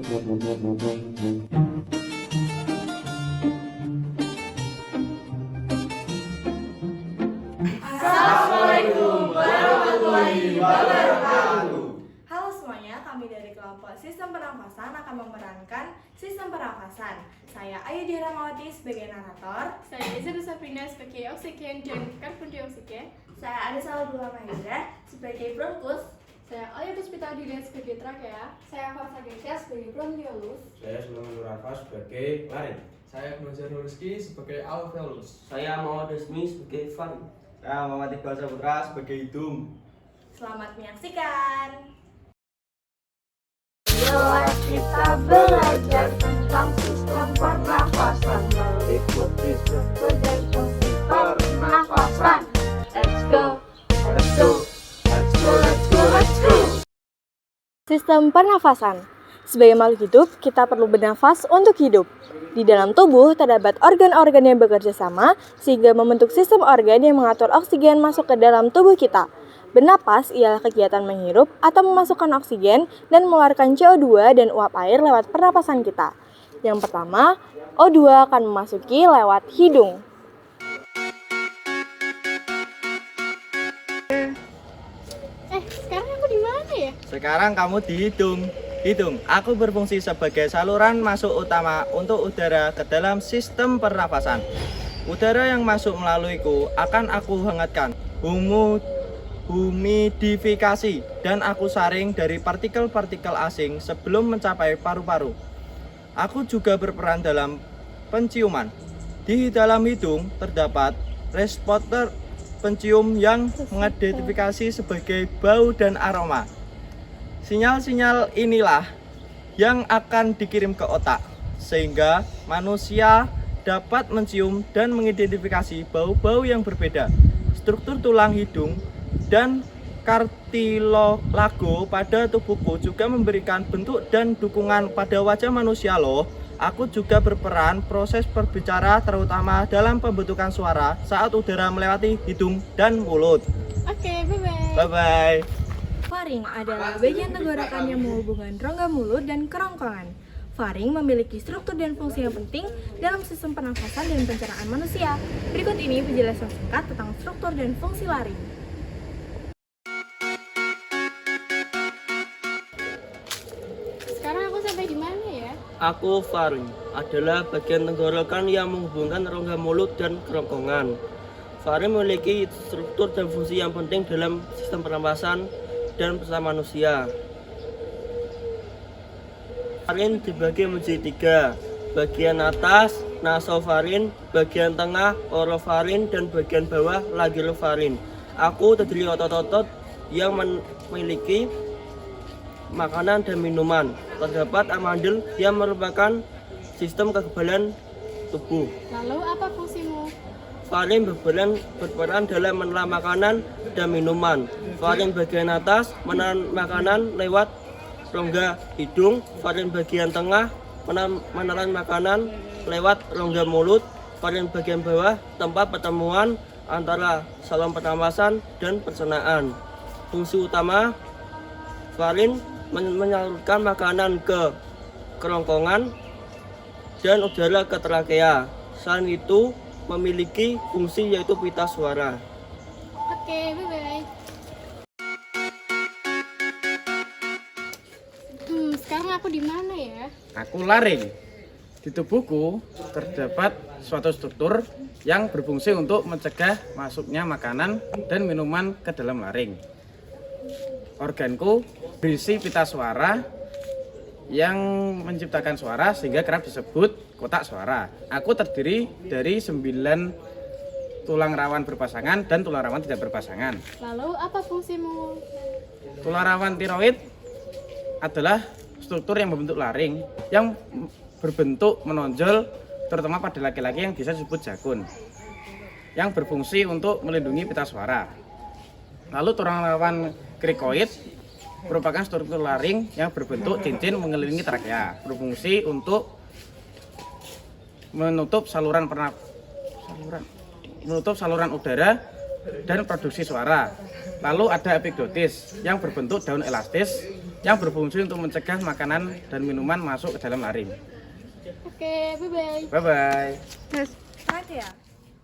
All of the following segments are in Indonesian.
Assalamualaikum warahmatullahi wabarakatuh. Halo semuanya, kami dari kelompok Sistem Pernafasan akan memerankan Sistem Pernafasan. Saya Ayu Diramawati sebagai narator. Saya Izzy Sabrina sebagai oksigen dan karbon dioksida. Saya Ada Salabula Mahendra sebagai bronkus. Saya Ayu Puspita Dina sebagai trakea. Saya Farsa Gesya sebagai bronkiolus. Saya Sulaiman Nurafa sebagai laring. Saya Fajar Rizky sebagai alveolus. Saya Muhammad Desmi sebagai Fan. Saya Muhammad Iqbal Saputra sebagai hidung. Selamat menyaksikan. Bila kita belajar tentang sistem pernafasan, meliputi struktur dan fungsi pernafasan. Let's go, let's go, let's go, let's go, let's go. Sistem pernafasan. Sebagai makhluk hidup, kita perlu bernafas untuk hidup. Di dalam tubuh terdapat organ-organ yang bekerja sama sehingga membentuk sistem organ yang mengatur oksigen masuk ke dalam tubuh kita. Bernapas ialah kegiatan menghirup atau memasukkan oksigen dan mengeluarkan CO2 dan uap air lewat pernapasan kita. Yang pertama, O2 akan memasuki lewat hidung. Sekarang aku di mana ya? Sekarang kamu di hidung. Hidung, aku berfungsi sebagai saluran masuk utama untuk udara ke dalam sistem pernafasan. Udara yang masuk melaluiku akan aku hangatkan, humidifikasi, dan aku saring dari partikel-partikel asing sebelum mencapai paru-paru. Aku juga berperan dalam penciuman. Di dalam hidung terdapat reseptor pencium yang mengidentifikasi sebagai bau dan aroma. Sinyal-sinyal inilah yang akan dikirim ke otak, sehingga manusia dapat mencium dan mengidentifikasi bau-bau yang berbeda. Struktur tulang hidung dan kartilago pada tubuhku juga memberikan bentuk dan dukungan pada wajah manusia loh. Aku juga berperan proses berbicara terutama dalam pembentukan suara saat udara melewati hidung dan mulut. Oke, bye-bye. Bye-bye. Faring adalah bagian tenggorokan yang menghubungkan rongga mulut dan kerongkongan. Faring memiliki struktur dan fungsi yang penting dalam sistem pernafasan dan pencernaan manusia. Berikut ini penjelasan singkat tentang struktur dan fungsi laring. Sekarang aku sampai di mana ya? Aku faring adalah bagian tenggorokan yang menghubungkan rongga mulut dan kerongkongan. Faring memiliki struktur dan fungsi yang penting dalam sistem pernapasan dan pencernaan manusia. Faring dibagi menjadi tiga, bagian atas nasofaring, bagian tengah orofaring, dan bagian bawah laryngofaring. Aku terdiri otot-otot yang memiliki makanan dan minuman. Terdapat amandel yang merupakan sistem kekebalan tubuh. Lalu apa fungsimu? Faring berperan dalam menelan makanan dan minuman. Faring bagian atas menelan makanan lewat rongga hidung. Faring bagian tengah menelan makanan lewat rongga mulut. Faring bagian bawah tempat pertemuan antara saluran pernapasan dan pencernaan. Fungsi utama faring menyalurkan makanan ke kerongkongan dan udara ke trakea. Selain itu memiliki fungsi yaitu pita suara. Oke, bye-bye. Sekarang aku di mana ya? Aku laring. Di tubuhku terdapat suatu struktur yang berfungsi untuk mencegah masuknya makanan dan minuman ke dalam laring. Organku berisi pita suara yang menciptakan suara sehingga kerap disebut kotak suara. Aku terdiri dari 9 tulang rawan berpasangan dan tulang rawan tidak berpasangan. Lalu apa fungsimu? Tulang rawan tiroid adalah struktur yang membentuk laring yang berbentuk menonjol terutama pada laki-laki yang bisa disebut jakun, yang berfungsi untuk melindungi pita suara. Lalu tulang rawan krikoid merupakan struktur laring yang berbentuk cincin mengelilingi trakea, berfungsi untuk menutup saluran udara dan produksi suara. Lalu ada epiglotis yang berbentuk daun elastis yang berfungsi untuk mencegah makanan dan minuman masuk ke dalam laring. Oke, bye-bye. Bye-bye. Trakea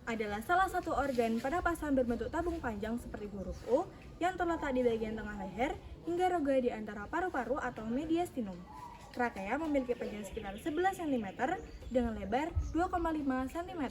adalah salah satu organ pernapasan berbentuk tabung panjang seperti huruf O yang terletak di bagian tengah leher hingga rongga di antara paru-paru atau mediastinum. Trakea memiliki panjang sekitar 11 cm dengan lebar 2,5 cm.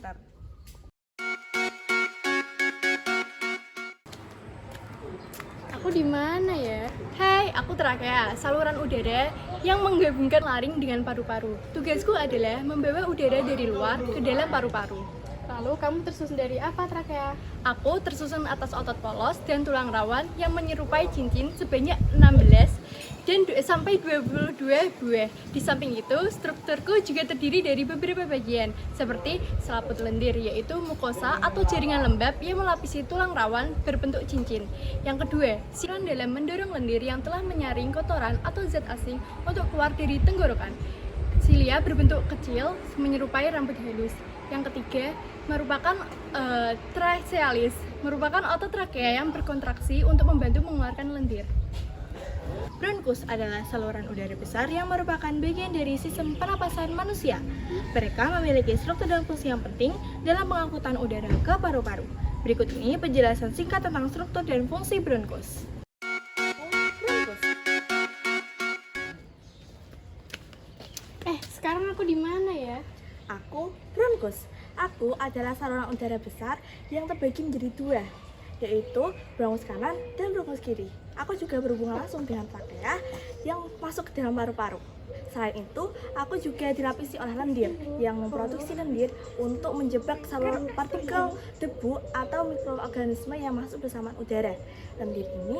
Aku di mana ya? Hai, aku trakea, saluran udara yang menggabungkan laring dengan paru-paru. Tugasku adalah membawa udara dari luar ke dalam paru-paru. Lalu kamu tersusun dari apa, trakea? Aku tersusun atas otot polos dan tulang rawan yang menyerupai cincin sebanyak 16 dan sampai 22 buah. Di samping itu, strukturku juga terdiri dari beberapa bagian, seperti selaput lendir, yaitu mukosa atau jaringan lembab yang melapisi tulang rawan berbentuk cincin. Yang kedua, silan dalam mendorong lendir yang telah menyaring kotoran atau zat asing untuk keluar dari tenggorokan. Silia berbentuk kecil menyerupai rambut halus. Yang ketiga, merupakan trachealis, merupakan otot trakea yang berkontraksi untuk membantu mengeluarkan lendir. Bronkus adalah saluran udara besar yang merupakan bagian dari sistem pernapasan manusia. Mereka memiliki struktur dan fungsi yang penting dalam pengangkutan udara ke paru-paru. Berikut ini penjelasan singkat tentang struktur dan fungsi bronkus. Sekarang aku di mana ya? Aku bronkus. Aku adalah saluran udara besar yang terbagi menjadi dua, yaitu bronkus kanan dan bronkus kiri. Aku juga berhubungan langsung dengan trakea yang masuk ke dalam paru-paru. Selain itu, aku juga dilapisi oleh lendir yang memproduksi lendir untuk menjebak saluran partikel debu atau mikroorganisme yang masuk bersamaan udara. Lendir ini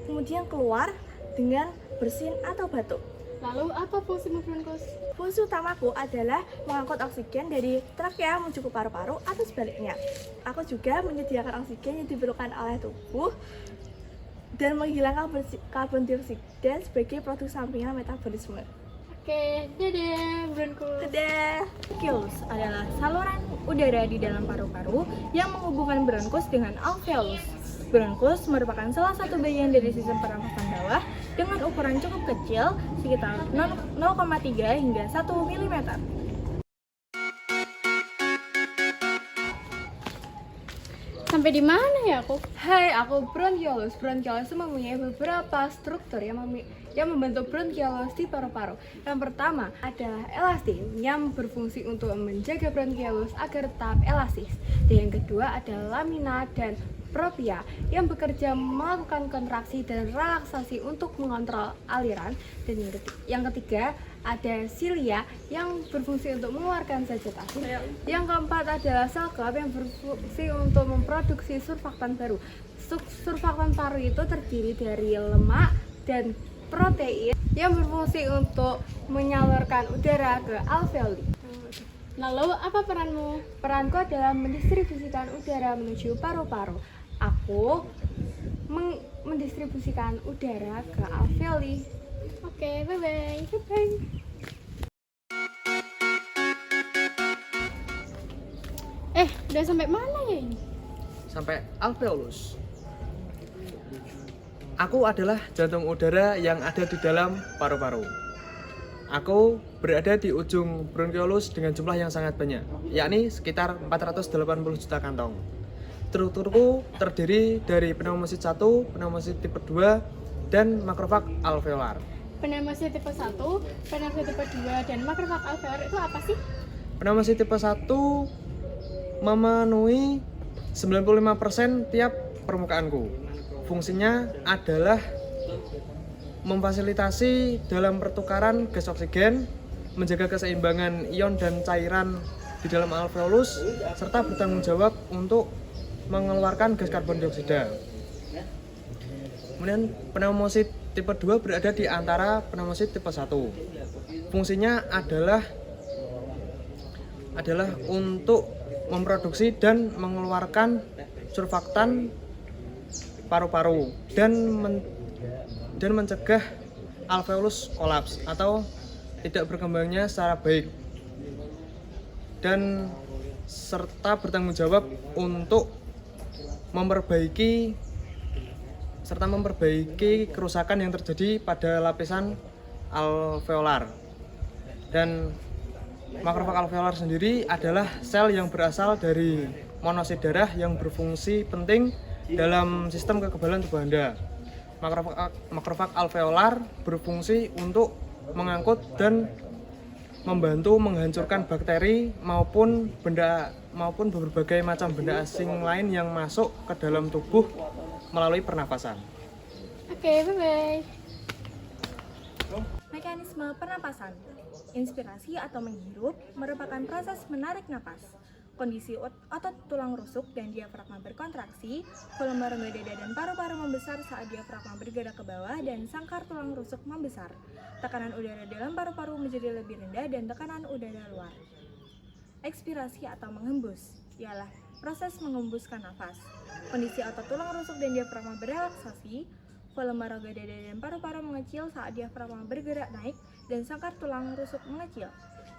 kemudian keluar dengan bersin atau batuk. Lalu apa fungsimu, bronkus? Fungsi utamaku adalah mengangkut oksigen dari trakea menuju ke paru-paru atau sebaliknya. Aku juga menyediakan oksigen yang diperlukan oleh tubuh dan menghilangkan karbon dioksida sebagai produk sampingan metabolisme. Oke, dadah, bronkus. Dadah. Bronkiolus adalah saluran udara di dalam paru-paru yang menghubungkan bronkus dengan alveolus. Bronkus merupakan salah satu bagian dari sistem pernapasan bawah dengan ukuran cukup kecil, sekitar 0,3 hingga 1 mm. Sampai di mana ya aku? Hai, aku bronkiolus. Bronkiolus itu mempunyai beberapa struktur yang membentuk bronkiolus di paru-paru. Yang pertama adalah elastin yang berfungsi untuk menjaga bronkiolus agar tetap elastis. Dan yang kedua adalah lamina dan propia yang bekerja melakukan kontraksi dan relaksasi untuk mengontrol aliran. Dan yang ketiga ada silia yang berfungsi untuk mengeluarkan zat asin. Yang keempat adalah sel klep yang berfungsi untuk memproduksi surfaktan baru. Surfaktan paru itu terdiri dari lemak dan protein yang berfungsi untuk menyalurkan udara ke alveoli. Lalu apa peranmu? Peranku adalah mendistribusikan udara menuju paru-paru. Aku mendistribusikan udara ke alveoli. Oke, bye-bye. Bye. Udah sampai mana ya ini? Sampai alveolus. Aku adalah jantung udara yang ada di dalam paru-paru. Aku berada di ujung bronkiolus dengan jumlah yang sangat banyak, yakni sekitar 480 juta kantong. Strukturku terdiri dari pneumosit 1, pneumosit tipe 2, dan makrofag alveolar. Pneumosit tipe 1, pneumosit tipe 2, dan makrofag alveolar itu apa sih? Pneumosit tipe 1 memenuhi 95% tiap permukaanku. Fungsinya adalah memfasilitasi dalam pertukaran gas oksigen, menjaga keseimbangan ion dan cairan di dalam alveolus, serta bertanggung jawab untuk mengeluarkan gas karbon dioksida. Kemudian pneumosit tipe 2 berada di antara pneumosit tipe 1. Fungsinya adalah untuk memproduksi dan mengeluarkan surfaktan paru-paru dan mencegah alveolus kolaps atau tidak berkembangnya secara baik, dan serta bertanggung jawab untuk memperbaiki serta memperbaiki kerusakan yang terjadi pada lapisan alveolar. Dan makrofag alveolar sendiri adalah sel yang berasal dari monosit darah yang berfungsi penting dalam sistem kekebalan tubuh Anda. Makrofag alveolar berfungsi untuk mengangkut dan membantu menghancurkan bakteri maupun berbagai macam benda asing lain yang masuk ke dalam tubuh melalui pernapasan. Oke, bye-bye. Mekanisme pernapasan. Inspirasi atau menghirup merupakan proses menarik napas. Kondisi otot tulang rusuk dan diafragma berkontraksi, volume rongga dada dan paru-paru membesar saat diafragma bergerak ke bawah dan sangkar tulang rusuk membesar. Tekanan udara dalam paru-paru menjadi lebih rendah dan tekanan udara luar. Ekspirasi atau menghembus ialah proses mengembuskan nafas. Kondisi otot tulang rusuk dan diafragma berelaksasi, volume rongga dada dan paru-paru mengecil saat diafragma bergerak naik dan sangkar tulang rusuk mengecil.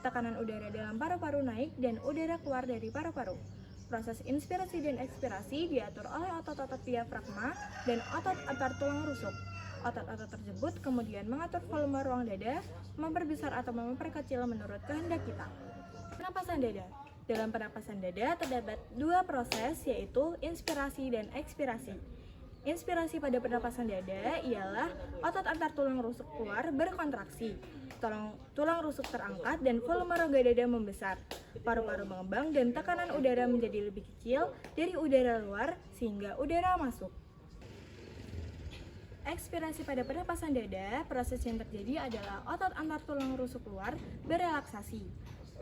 Tekanan udara dalam paru-paru naik dan udara keluar dari paru-paru. Proses inspirasi dan ekspirasi diatur oleh otot-otot diafragma dan otot antar tulang rusuk. Otot-otot tersebut kemudian mengatur volume ruang dada, memperbesar atau memperkecil menurut kehendak kita. Pernapasan dada. Dalam pernapasan dada terdapat dua proses, yaitu inspirasi dan ekspirasi. Inspirasi pada pernapasan dada ialah otot antar tulang rusuk keluar berkontraksi, tulang rusuk terangkat dan volume rongga dada membesar, paru-paru mengembang dan tekanan udara menjadi lebih kecil dari udara luar sehingga udara masuk. Ekspirasi pada pernapasan dada, proses yang terjadi adalah otot antar tulang rusuk keluar berelaksasi.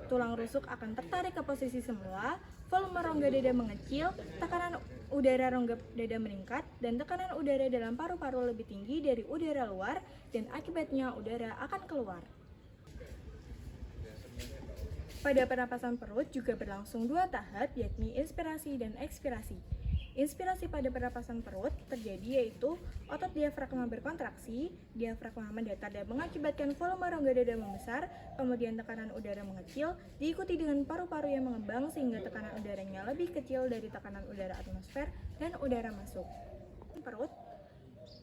Tulang rusuk akan tertarik ke posisi semula, volume rongga dada mengecil, tekanan udara rongga dada meningkat, dan tekanan udara dalam paru-paru lebih tinggi dari udara luar, dan akibatnya udara akan keluar. Pada pernapasan perut juga berlangsung dua tahap, yakni inspirasi dan ekspirasi. Inspirasi pada pernapasan perut terjadi yaitu otot diafragma berkontraksi, diafragma mendatar dan mengakibatkan volume rongga dada membesar, kemudian tekanan udara mengecil, diikuti dengan paru-paru yang mengembang sehingga tekanan udaranya lebih kecil dari tekanan udara atmosfer dan udara masuk. Perut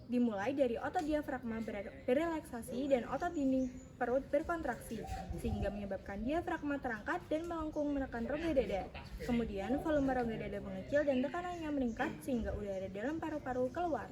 dimulai dari otot diafragma berelaksasi dan otot dinding perut berkontraksi, sehingga menyebabkan diafragma terangkat dan melengkung menekan rongga dada. Kemudian volume rongga dada mengecil dan tekanannya meningkat sehingga udara dalam paru-paru keluar.